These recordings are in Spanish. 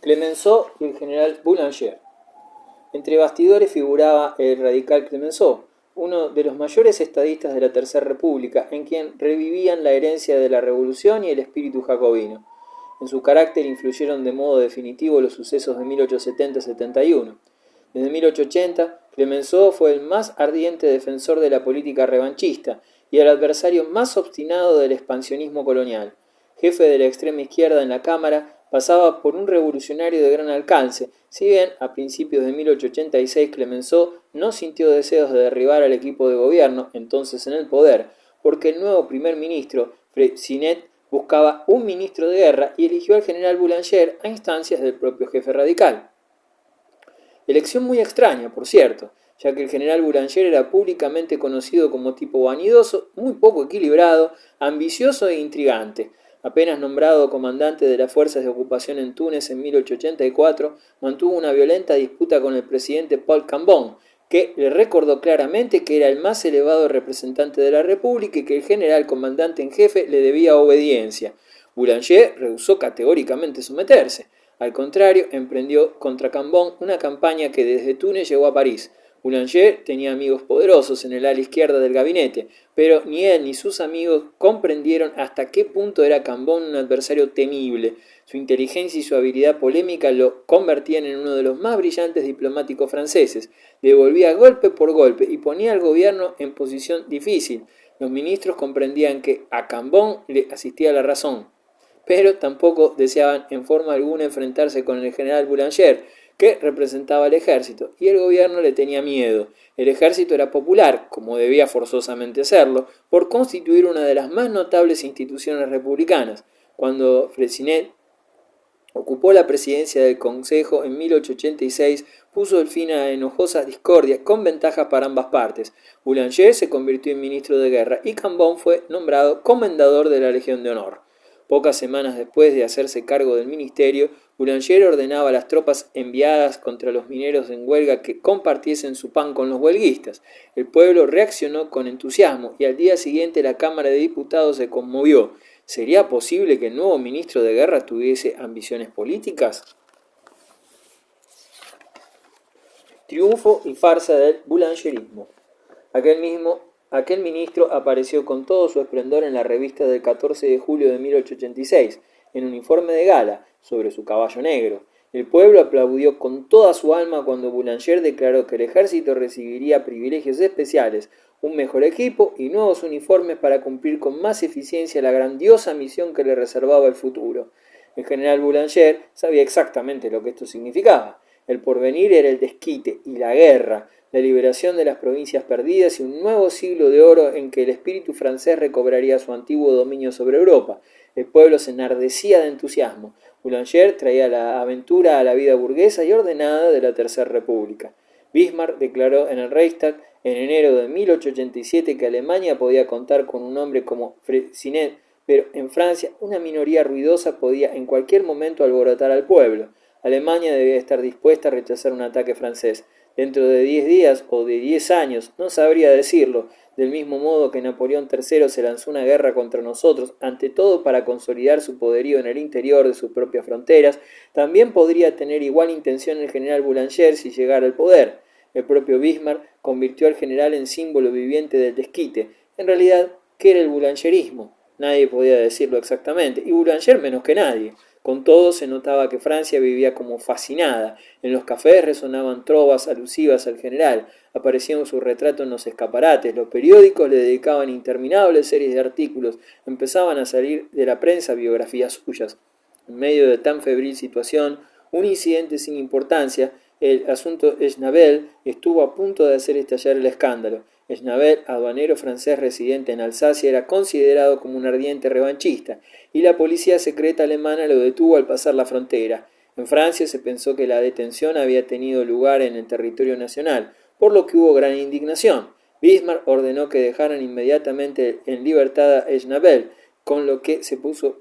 Clemenceau y el general Boulanger. Entre bastidores figuraba el radical Clemenceau, uno de los mayores estadistas de la Tercera República, en quien revivían la herencia de la Revolución y el espíritu jacobino. En su carácter influyeron de modo definitivo los sucesos de 1870-71. Desde 1880, Clemenceau fue el más ardiente defensor de la política revanchista y el adversario más obstinado del expansionismo colonial. Jefe de la extrema izquierda en la Cámara, pasaba por un revolucionario de gran alcance, si bien a principios de 1886 Clemenceau no sintió deseos de derribar al equipo de gobierno, entonces en el poder, porque el nuevo primer ministro, Freycinet, buscaba un ministro de guerra y eligió al general Boulanger a instancias del propio jefe radical. Elección muy extraña, por cierto, ya que el general Boulanger era públicamente conocido como tipo vanidoso, muy poco equilibrado, ambicioso e intrigante. Apenas nombrado comandante de las fuerzas de ocupación en Túnez en 1884, mantuvo una violenta disputa con el presidente Paul Cambon, que le recordó claramente que era el más elevado representante de la República y que el general comandante en jefe le debía obediencia. Boulanger rehusó categóricamente someterse. Al contrario, emprendió contra Cambon una campaña que desde Túnez llegó a París. Boulanger tenía amigos poderosos en el ala izquierda del gabinete, pero ni él ni sus amigos comprendieron hasta qué punto era Cambon un adversario temible. Su inteligencia y su habilidad polémica lo convertían en uno de los más brillantes diplomáticos franceses. Devolvía golpe por golpe y ponía al gobierno en posición difícil. Los ministros comprendían que a Cambon le asistía la razón, pero tampoco deseaban en forma alguna enfrentarse con el general Boulanger, que representaba al ejército, y el gobierno le tenía miedo. El ejército era popular, como debía forzosamente serlo, por constituir una de las más notables instituciones republicanas. Cuando Freycinet ocupó la presidencia del Consejo en 1886, puso el fin a enojosas discordias con ventajas para ambas partes. Boulanger se convirtió en ministro de guerra y Cambon fue nombrado comendador de la Legión de Honor. Pocas semanas después de hacerse cargo del ministerio, Boulanger ordenaba a las tropas enviadas contra los mineros en huelga que compartiesen su pan con los huelguistas. El pueblo reaccionó con entusiasmo y al día siguiente la Cámara de Diputados se conmovió. ¿Sería posible que el nuevo ministro de Guerra tuviese ambiciones políticas? Triunfo y farsa del boulangerismo. Aquel ministro apareció con todo su esplendor en la revista del 14 de julio de 1886, en uniforme de gala, sobre su caballo negro. El pueblo aplaudió con toda su alma cuando Boulanger declaró que el ejército recibiría privilegios especiales, un mejor equipo y nuevos uniformes para cumplir con más eficiencia la grandiosa misión que le reservaba el futuro. El general Boulanger sabía exactamente lo que esto significaba. El porvenir era el desquite y la guerra, la liberación de las provincias perdidas y un nuevo siglo de oro en que el espíritu francés recobraría su antiguo dominio sobre Europa. El pueblo se enardecía de entusiasmo. Boulanger traía la aventura a la vida burguesa y ordenada de la Tercera República. Bismarck declaró en el Reichstag en enero de 1887 que Alemania podía contar con un hombre como Freycinet, pero en Francia una minoría ruidosa podía en cualquier momento alborotar al pueblo. Alemania debía estar dispuesta a rechazar un ataque francés. Dentro de 10 días o de 10 años, no sabría decirlo, del mismo modo que Napoleón III se lanzó una guerra contra nosotros, ante todo para consolidar su poderío en el interior de sus propias fronteras, también podría tener igual intención el general Boulanger si llegara al poder. El propio Bismarck convirtió al general en símbolo viviente del desquite. En realidad, ¿qué era el boulangerismo? Nadie podía decirlo exactamente, y Boulanger menos que nadie. Con todo se notaba que Francia vivía como fascinada. En los cafés resonaban trovas alusivas al general, aparecía su retrato en los escaparates, los periódicos le dedicaban interminables series de artículos, empezaban a salir de la prensa biografías suyas. En medio de tan febril situación, un incidente sin importancia, el asunto Schnabel, estuvo a punto de hacer estallar el escándalo. Schnabel, aduanero francés residente en Alsacia, era considerado como un ardiente revanchista, y la policía secreta alemana lo detuvo al pasar la frontera. En Francia se pensó que la detención había tenido lugar en el territorio nacional, por lo que hubo gran indignación. Bismarck ordenó que dejaran inmediatamente en libertad a Schnabel, con lo que se puso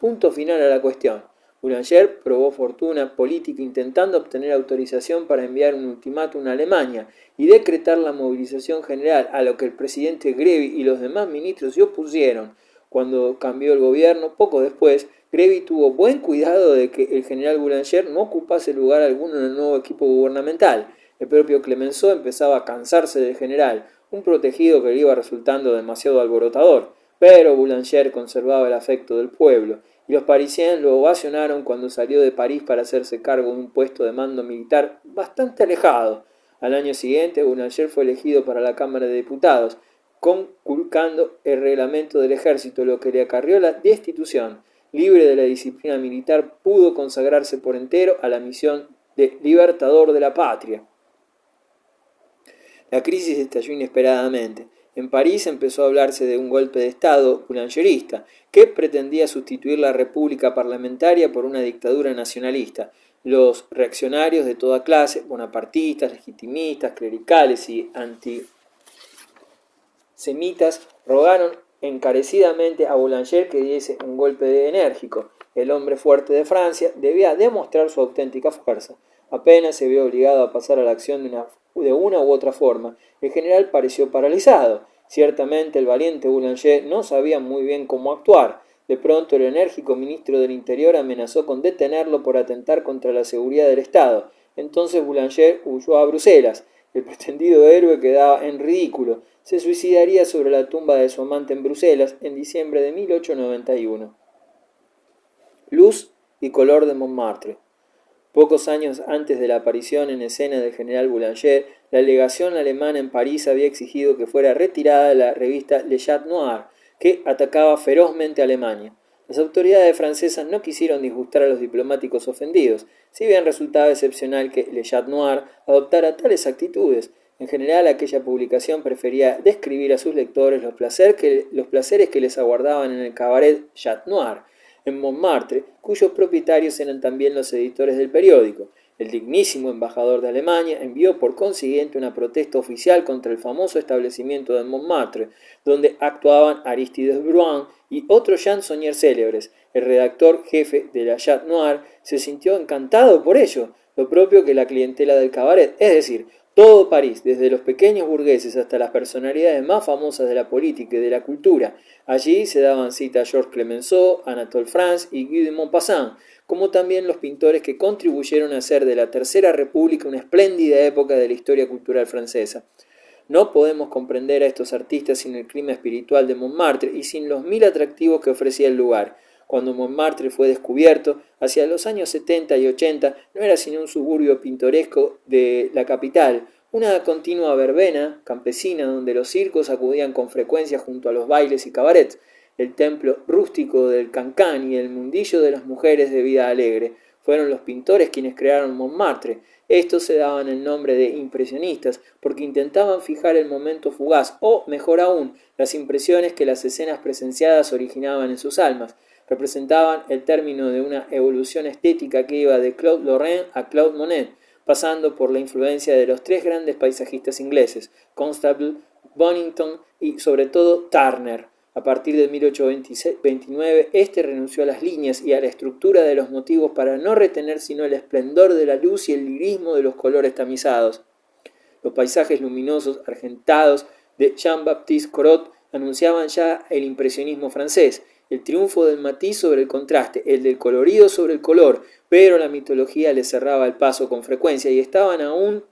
punto final a la cuestión. Boulanger probó fortuna política intentando obtener autorización para enviar un ultimátum a Alemania y decretar la movilización general, a lo que el presidente Grevy y los demás ministros se opusieron. Cuando cambió el gobierno, poco después, Grévy tuvo buen cuidado de que el general Boulanger no ocupase lugar alguno en el nuevo equipo gubernamental. El propio Clemenceau empezaba a cansarse del general, un protegido que le iba resultando demasiado alborotador. Pero Boulanger conservaba el afecto del pueblo, y los parisienses lo ovacionaron cuando salió de París para hacerse cargo de un puesto de mando militar bastante alejado. Al año siguiente, Boulanger fue elegido para la Cámara de Diputados, conculcando el reglamento del ejército, lo que le acarreó la destitución. Libre de la disciplina militar, pudo consagrarse por entero a la misión de libertador de la patria. La crisis estalló inesperadamente. En París empezó a hablarse de un golpe de Estado boulangerista, que pretendía sustituir la república parlamentaria por una dictadura nacionalista. Los reaccionarios de toda clase, bonapartistas, legitimistas, clericales y antisemitas, rogaron encarecidamente a Boulanger que diese un golpe enérgico. El hombre fuerte de Francia debía demostrar su auténtica fuerza. Apenas se vio obligado a pasar a la acción de una u otra forma. El general pareció paralizado. Ciertamente el valiente Boulanger no sabía muy bien cómo actuar. De pronto el enérgico ministro del Interior amenazó con detenerlo por atentar contra la seguridad del Estado. Entonces Boulanger huyó a Bruselas. El pretendido héroe quedaba en ridículo. Se suicidaría sobre la tumba de su amante en Bruselas en diciembre de 1891. Luz y color de Montmartre. Pocos años antes de la aparición en escena del general Boulanger, la legación alemana en París había exigido que fuera retirada la revista Le Chat Noir, que atacaba ferozmente a Alemania. Las autoridades francesas no quisieron disgustar a los diplomáticos ofendidos, si bien resultaba excepcional que Le Chat Noir adoptara tales actitudes. En general, aquella publicación prefería describir a sus lectores los placeres que les aguardaban en el cabaret Chat Noir, en Montmartre, cuyos propietarios eran también los editores del periódico. El dignísimo embajador de Alemania envió por consiguiente una protesta oficial contra el famoso establecimiento de Montmartre, donde actuaban Aristides Bruin y otros chansonniers célebres. El redactor jefe de la Chat Noir se sintió encantado por ello, lo propio que la clientela del cabaret, es decir, todo París, desde los pequeños burgueses hasta las personalidades más famosas de la política y de la cultura. Allí se daban cita a Georges Clemenceau, Anatole France y Guy de Maupassant, como también los pintores que contribuyeron a hacer de la Tercera República una espléndida época de la historia cultural francesa. No podemos comprender a estos artistas sin el clima espiritual de Montmartre y sin los mil atractivos que ofrecía el lugar. Cuando Montmartre fue descubierto, hacia los años 70 y 80, no era sino un suburbio pintoresco de la capital, una continua verbena campesina donde los circos acudían con frecuencia junto a los bailes y cabarets, el templo rústico del Cancán y el mundillo de las mujeres de vida alegre. Fueron los pintores quienes crearon Montmartre. Estos se daban el nombre de impresionistas porque intentaban fijar el momento fugaz o, mejor aún, las impresiones que las escenas presenciadas originaban en sus almas. Representaban el término de una evolución estética que iba de Claude Lorrain a Claude Monet, pasando por la influencia de los tres grandes paisajistas ingleses, Constable, Bonington y sobre todo Turner. A partir de 1829, este renunció a las líneas y a la estructura de los motivos para no retener sino el esplendor de la luz y el lirismo de los colores tamizados. Los paisajes luminosos, argentados de Jean-Baptiste Corot anunciaban ya el impresionismo francés, el triunfo del matiz sobre el contraste, el del colorido sobre el color, pero la mitología les cerraba el paso con frecuencia y estaban aún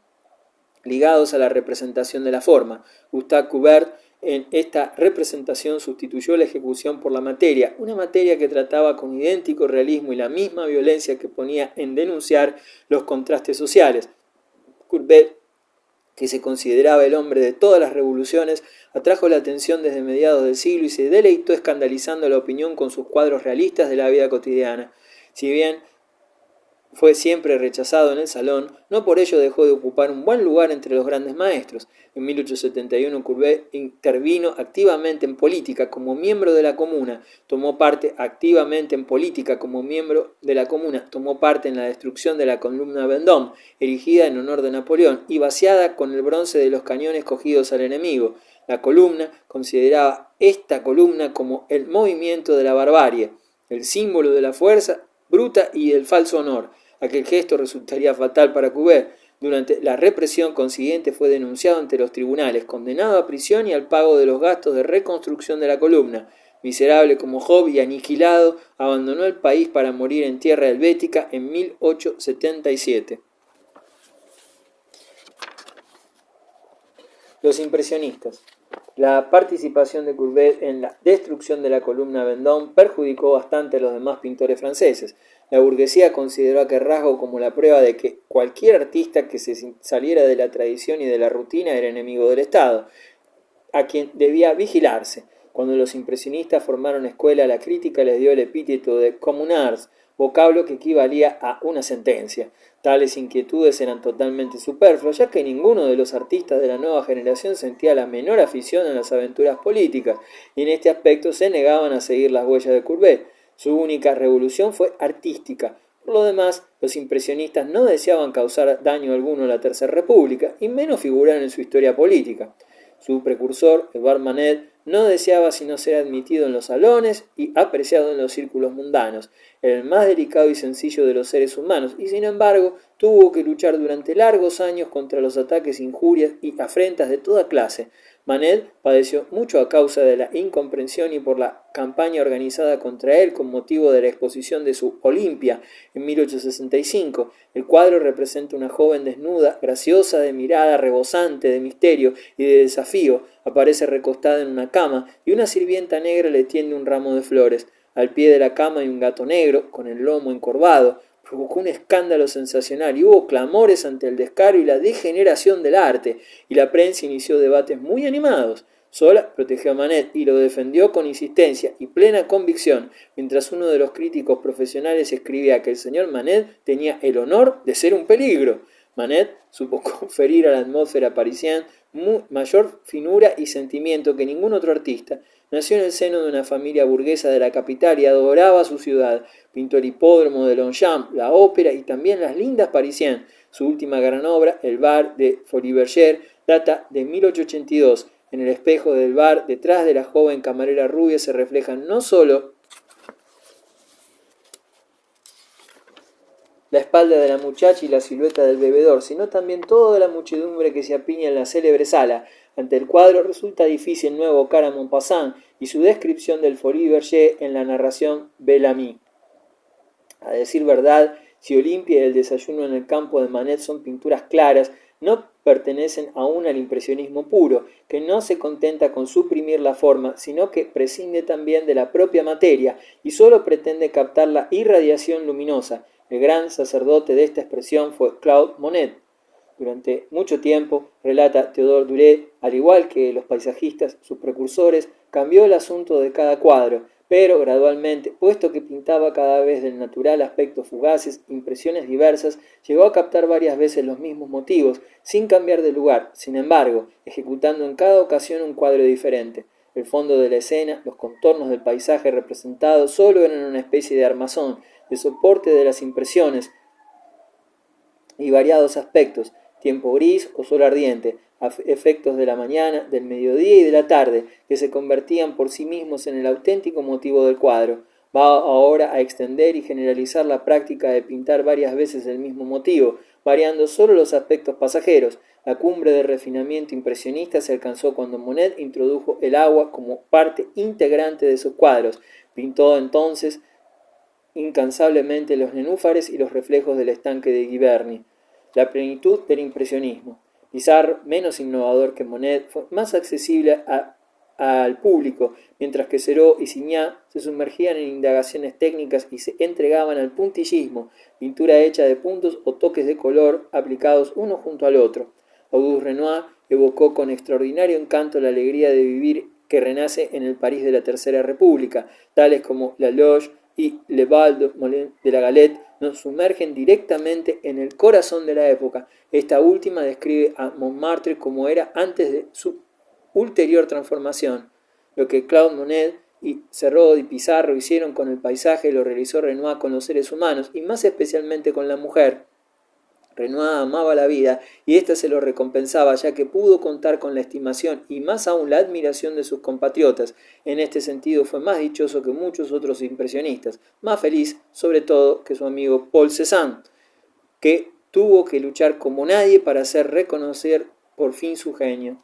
ligados a la representación de la forma. Gustave Courbet en esta representación sustituyó la ejecución por la materia, una materia que trataba con idéntico realismo y la misma violencia que ponía en denunciar los contrastes sociales. Courbet, que se consideraba el hombre de todas las revoluciones, atrajo la atención desde mediados del siglo y se deleitó escandalizando la opinión con sus cuadros realistas de la vida cotidiana. Si bien fue siempre rechazado en el salón, no por ello dejó de ocupar un buen lugar entre los grandes maestros. En 1871 Courbet intervino activamente en política como miembro de la Comuna, tomó parte en la destrucción de la columna Vendôme, erigida en honor de Napoleón y vaciada con el bronce de los cañones cogidos al enemigo. La columna consideraba esta columna como el movimiento de la barbarie, el símbolo de la fuerza bruta y el falso honor. Aquel gesto resultaría fatal para Courbet. Durante la represión consiguiente fue denunciado ante los tribunales, condenado a prisión y al pago de los gastos de reconstrucción de la columna. Miserable como Job y aniquilado, abandonó el país para morir en tierra helvética en 1877. Los impresionistas. La participación de Courbet en la destrucción de la columna Vendôme perjudicó bastante a los demás pintores franceses. La burguesía consideró aquel rasgo como la prueba de que cualquier artista que se saliera de la tradición y de la rutina era enemigo del Estado, a quien debía vigilarse. Cuando los impresionistas formaron escuela, la crítica les dio el epíteto de communards, vocablo que equivalía a una sentencia. Tales inquietudes eran totalmente superfluas, ya que ninguno de los artistas de la nueva generación sentía la menor afición en las aventuras políticas, y en este aspecto se negaban a seguir las huellas de Courbet. Su única revolución fue artística. Por lo demás, los impresionistas no deseaban causar daño alguno a la Tercera República, y menos figurar en su historia política. Su precursor, Edouard Manet, no deseaba sino ser admitido en los salones y apreciado en los círculos mundanos. Era el más delicado y sencillo de los seres humanos, y sin embargo tuvo que luchar durante largos años contra los ataques, injurias y afrentas de toda clase. Manet padeció mucho a causa de la incomprensión y por la campaña organizada contra él con motivo de la exposición de su Olimpia en 1865. El cuadro representa una joven desnuda, graciosa, de mirada rebosante, de misterio y de desafío. Aparece recostada en una cama y una sirvienta negra le tiende un ramo de flores. Al pie de la cama hay un gato negro, con el lomo encorvado. Provocó un escándalo sensacional y hubo clamores ante el descaro y la degeneración del arte, y la prensa inició debates muy animados. Zola protegió a Manet y lo defendió con insistencia y plena convicción, mientras uno de los críticos profesionales escribía que el señor Manet tenía el honor de ser un peligro. Manet supo conferir a la atmósfera parisienne mayor finura y sentimiento que ningún otro artista. Nació en el seno de una familia burguesa de la capital y adoraba su ciudad. Pintó el hipódromo de Longchamp, la ópera y también las lindas Parisiennes. Su última gran obra, el bar de Folies-Bergère, data de 1882. En el espejo del bar, detrás de la joven camarera rubia, se reflejan no solo la espalda de la muchacha y la silueta del bebedor, sino también toda la muchedumbre que se apiña en la célebre sala. Ante el cuadro resulta difícil no evocar a Maupassant y su descripción del Folies-Bergère en la narración Bellamy. A decir verdad, si Olimpia y el desayuno en el campo de Manet son pinturas claras, no pertenecen aún al impresionismo puro, que no se contenta con suprimir la forma, sino que prescinde también de la propia materia y solo pretende captar la irradiación luminosa. El gran sacerdote de esta expresión fue Claude Monet. Durante mucho tiempo, relata Théodore Duret, al igual que los paisajistas, sus precursores, cambió el asunto de cada cuadro, pero gradualmente, puesto que pintaba cada vez del natural aspectos fugaces, impresiones diversas, llegó a captar varias veces los mismos motivos, sin cambiar de lugar, sin embargo, ejecutando en cada ocasión un cuadro diferente. El fondo de la escena, los contornos del paisaje representado solo eran una especie de armazón, de soporte de las impresiones y variados aspectos, tiempo gris o sol ardiente, efectos de la mañana, del mediodía y de la tarde, que se convertían por sí mismos en el auténtico motivo del cuadro. Va ahora a extender y generalizar la práctica de pintar varias veces el mismo motivo, variando solo los aspectos pasajeros. La cumbre de refinamiento impresionista se alcanzó cuando Monet introdujo el agua como parte integrante de sus cuadros. Pintó entonces incansablemente los nenúfares y los reflejos del estanque de Giverny. La plenitud del impresionismo. Pissarro, menos innovador que Monet, fue más accesible al público, mientras que Céreau y Signac se sumergían en indagaciones técnicas y se entregaban al puntillismo, pintura hecha de puntos o toques de color aplicados uno junto al otro. Auguste Renoir evocó con extraordinario encanto la alegría de vivir que renace en el París de la Tercera República, tales como La Loge y Le Bal de la Galette nos sumergen directamente en el corazón de la época. Esta última describe a Montmartre como era antes de su ulterior transformación. Lo que Claude Monet y Céreau y Pissarro hicieron con el paisaje lo realizó Renoir con los seres humanos y más especialmente con la mujer. Renoir amaba la vida y ésta se lo recompensaba, ya que pudo contar con la estimación y más aún la admiración de sus compatriotas. En este sentido fue más dichoso que muchos otros impresionistas, más feliz sobre todo que su amigo Paul Cézanne, que tuvo que luchar como nadie para hacer reconocer por fin su genio.